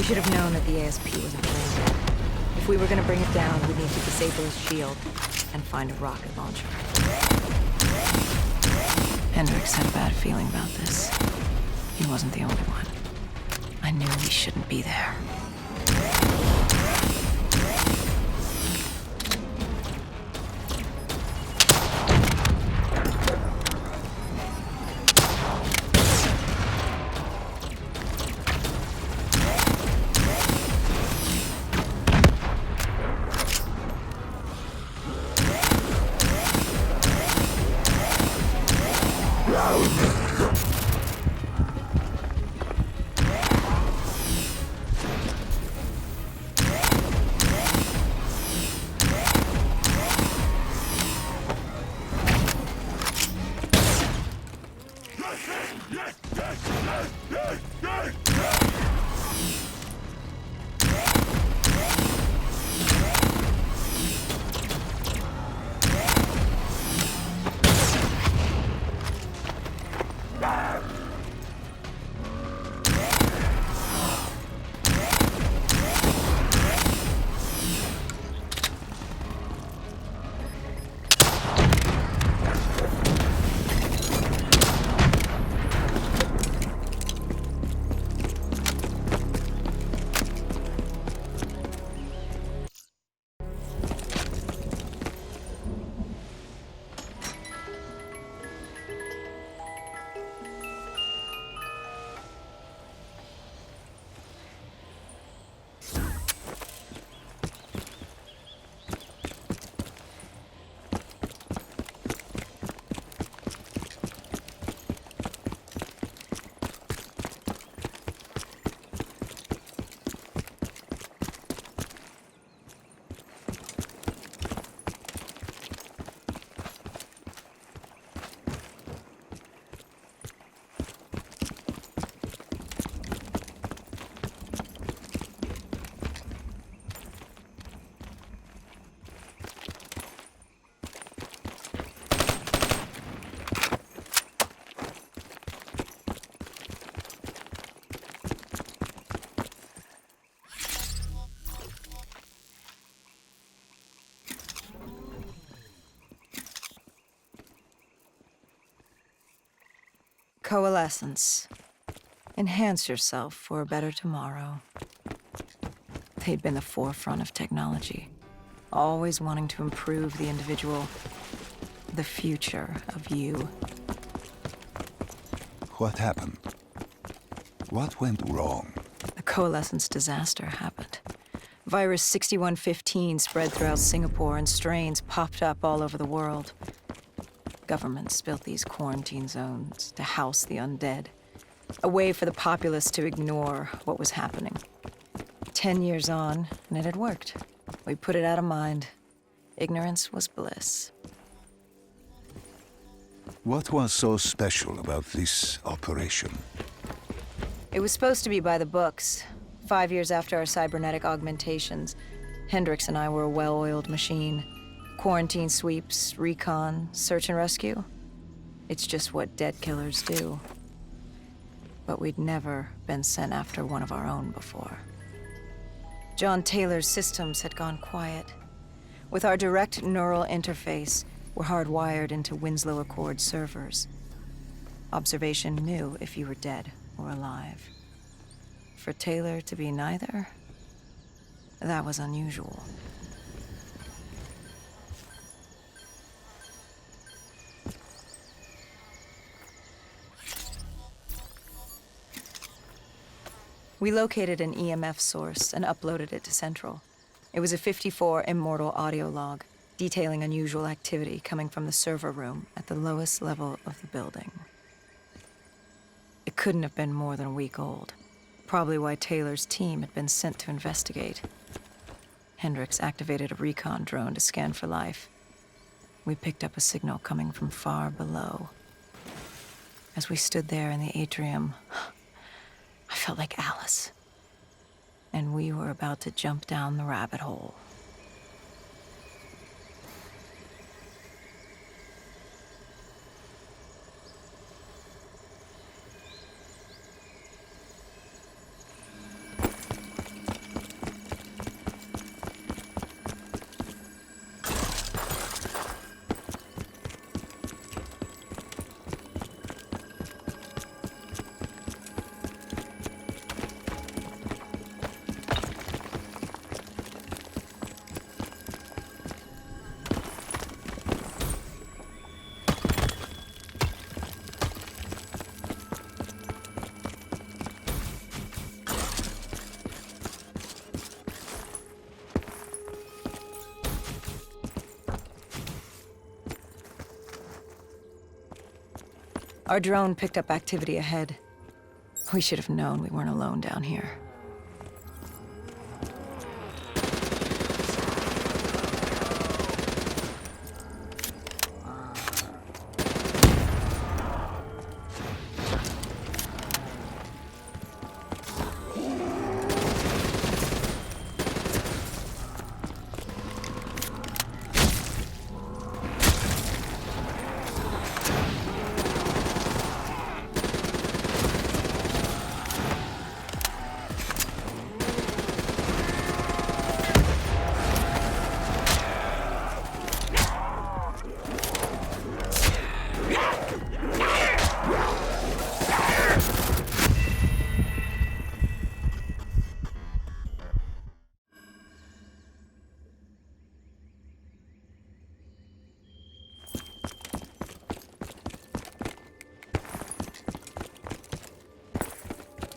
should have known that the ASP wasn't brain dead. If we were gonna bring it down, we'd need to disable his shield and find a rocket launcher. Hendricks had a bad feeling about this. He wasn't the only one. I knew we shouldn't be there. Coalescence. Enhance yourself for a better tomorrow. They'd been the forefront of technology, always wanting to improve the individual, the future of you. What happened? What went wrong? The Coalescence disaster happened. Virus 6115 spread throughout Singapore and strains popped up all over the world. Governments built these quarantine zones to house the undead, a way for the populace to ignore what was happening. 10 years on, and it had worked. We put it out of mind. Ignorance was bliss. What was so special about this operation? It was supposed to be by the books. 5 years after our cybernetic augmentations, Hendricks and I were a well-oiled machine. Quarantine sweeps, recon, search and rescue. It's just what dead killers do. But we'd never been sent after one of our own before. John Taylor's systems had gone quiet. With our direct neural interface, we're hardwired into Winslow Accord servers. Observation knew if you were dead or alive. For Taylor to be neither, that was unusual. We located an EMF source and uploaded it to Central. It was a 54 Immortal audio log, detailing unusual activity coming from the server room at the lowest level of the building. It couldn't have been more than a week old, probably why Taylor's team had been sent to investigate. Hendricks activated a recon drone to scan for life. We picked up a signal coming from far below. As we stood there in the atrium, I felt like Alice. And we were about to jump down the rabbit hole. Our drone picked up activity ahead. We should have known we weren't alone down here.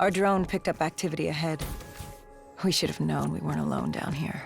Our drone picked up activity ahead. We should have known we weren't alone down here.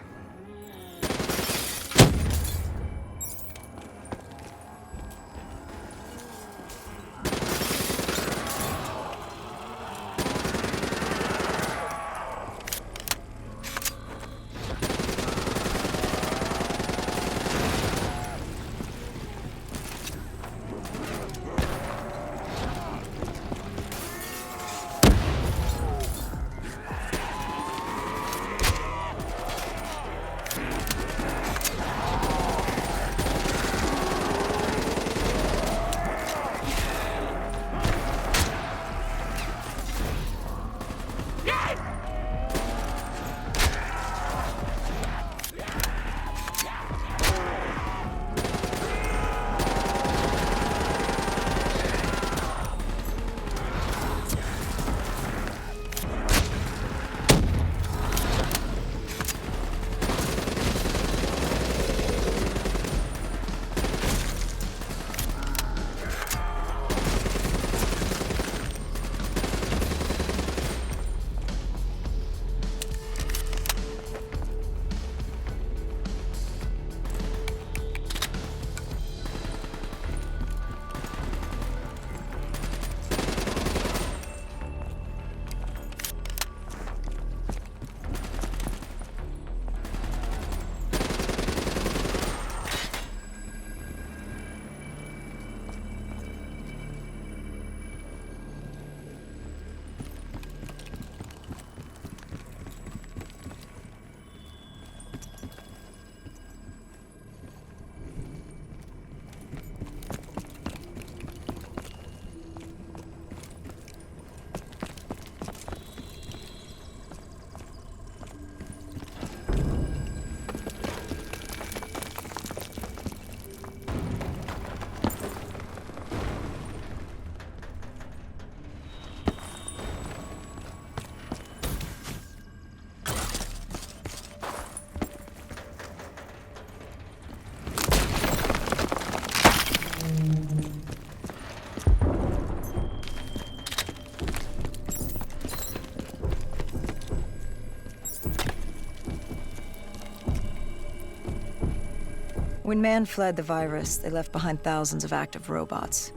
When man fled the virus, they left behind thousands of active robots.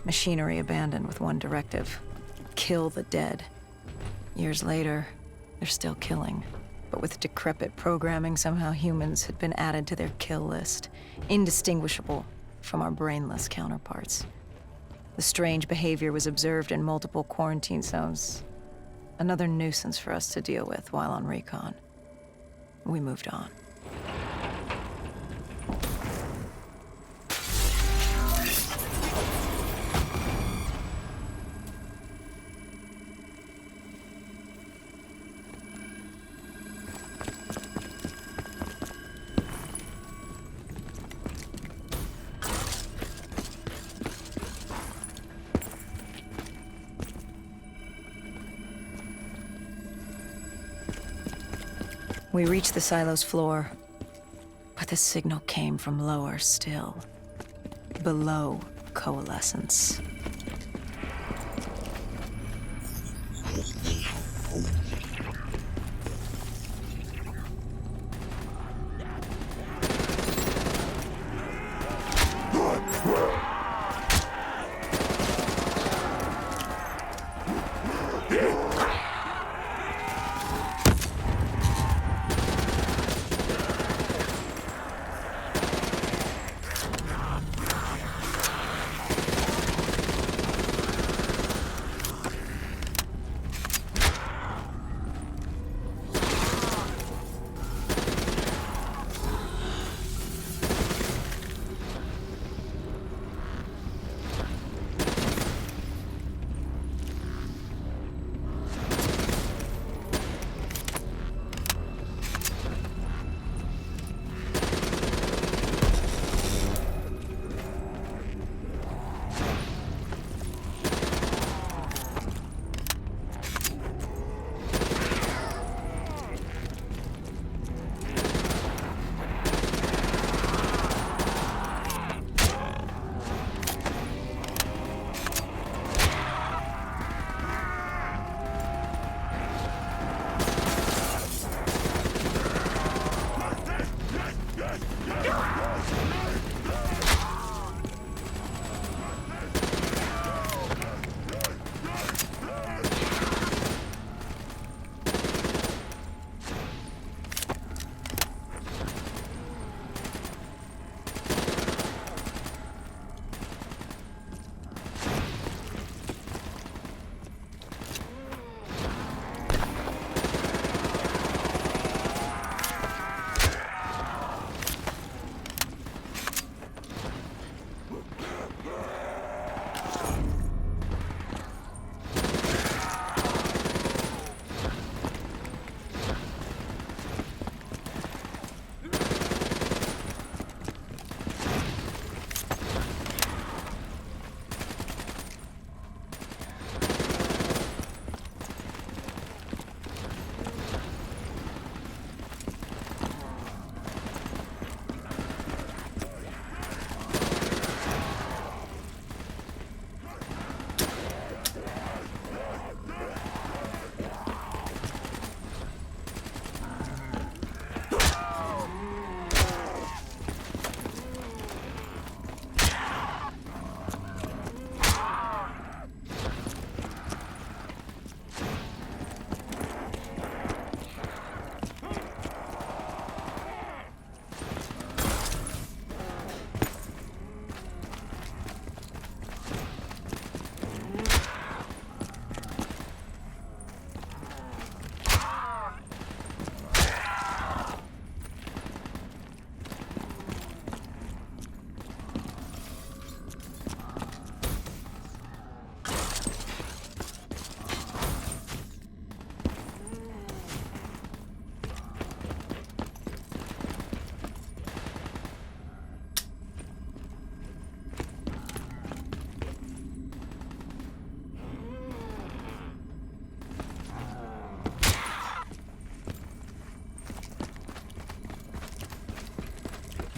Machinery abandoned with one directive: kill the dead. Years later, they're still killing. But with decrepit programming, somehow humans had been added to their kill list, indistinguishable from our brainless counterparts. The strange behavior was observed in multiple quarantine zones. Another nuisance for us to deal with while on recon. We moved on. We reached the silo's floor, but the signal came from lower still, below coalescence.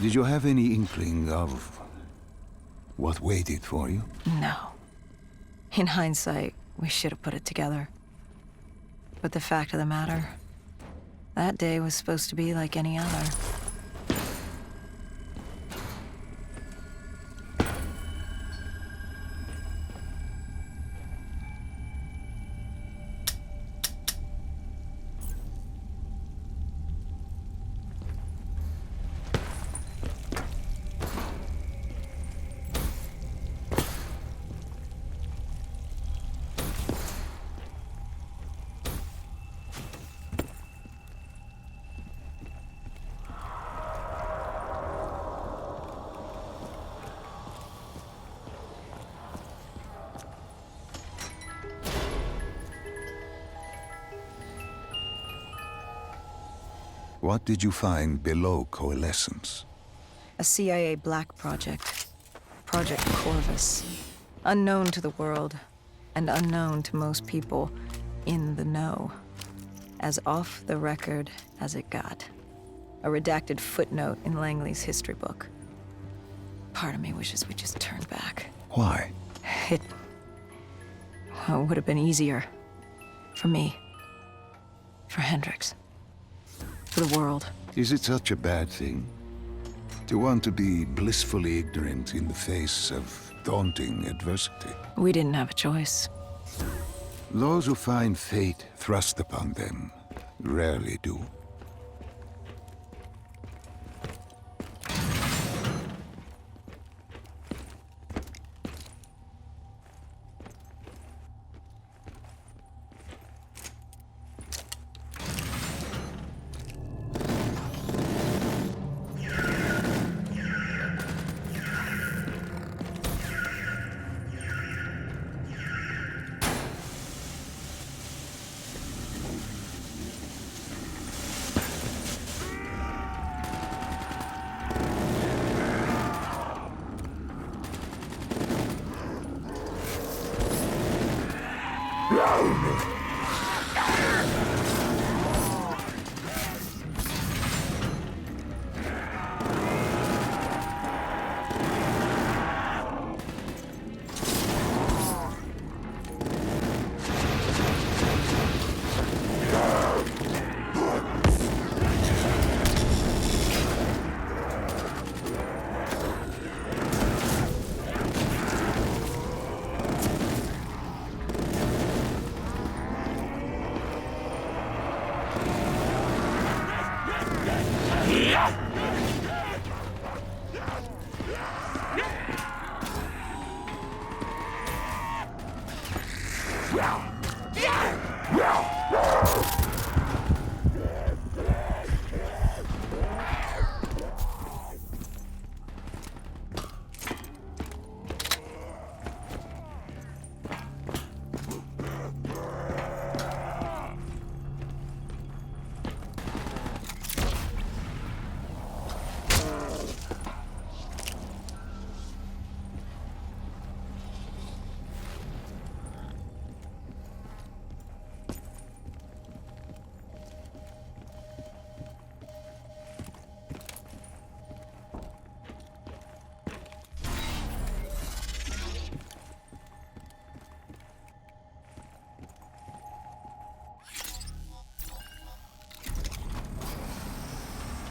Did you have any inkling of what waited for you? No. In hindsight, we should have put it together. But the fact of the matter, that day was supposed to be like any other. What did you find below Coalescence? A CIA black project. Project Corvus. Unknown to the world, and unknown to most people in the know. As off the record as it got. A redacted footnote in Langley's history book. Part of me wishes we just turned back. Why? It would have been easier. For me. For Hendricks. For the world. Is it such a bad thing? To want to be blissfully ignorant in the face of daunting adversity? We didn't have a choice. Those who find fate thrust upon them rarely do.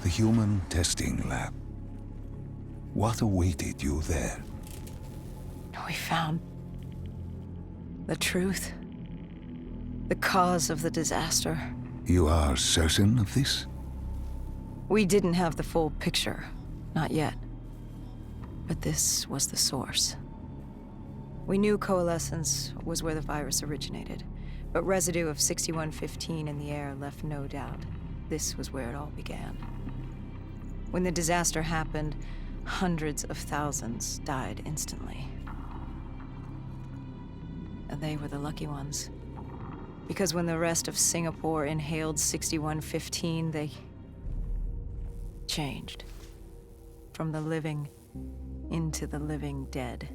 The human testing lab. What awaited you there? We found the truth. The cause of the disaster. You are certain of this? We didn't have the full picture. Not yet. But this was the source. We knew Coalescence was where the virus originated, but residue of 6115 in the air left no doubt. This was where it all began. When the disaster happened, hundreds of thousands died instantly. And they were the lucky ones. Because when the rest of Singapore inhaled 6115, they changed. From the living into the living dead.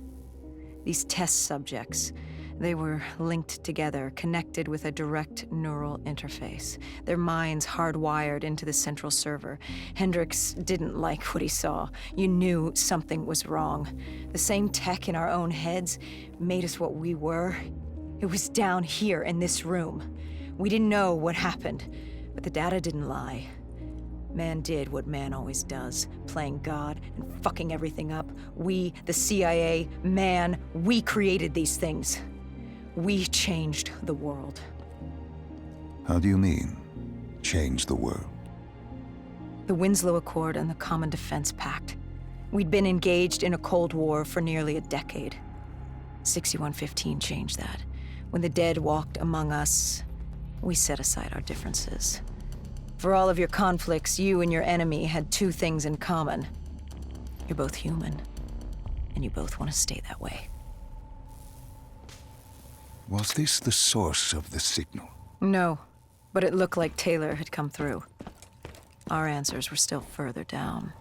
These test subjects, They were linked together, connected with a direct neural interface, their minds hardwired into the central server. Hendricks didn't like what he saw. You knew something was wrong. The same tech in our own heads made us what we were. It was down here in this room. We didn't know what happened, but the data didn't lie. Man did what man always does, playing God and fucking everything up. We, the CIA, man, we created these things. We changed the world. How do you mean, change the world? The Winslow Accord and the Common Defense Pact. We'd been engaged in a Cold War for nearly a decade. 6115 changed that. When the dead walked among us, we set aside our differences. For all of your conflicts, you and your enemy had two things in common. You're both human, and you both want to stay that way. Was this the source of the signal? No, but it looked like Taylor had come through. Our answers were still further down.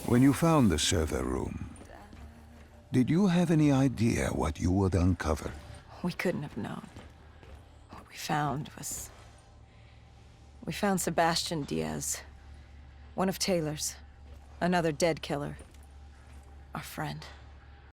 When you found the server room, did you have any idea what you would uncover? We couldn't have known. What we found was... We found Sebastian Diaz. One of Taylor's. Another dead killer. Our friend.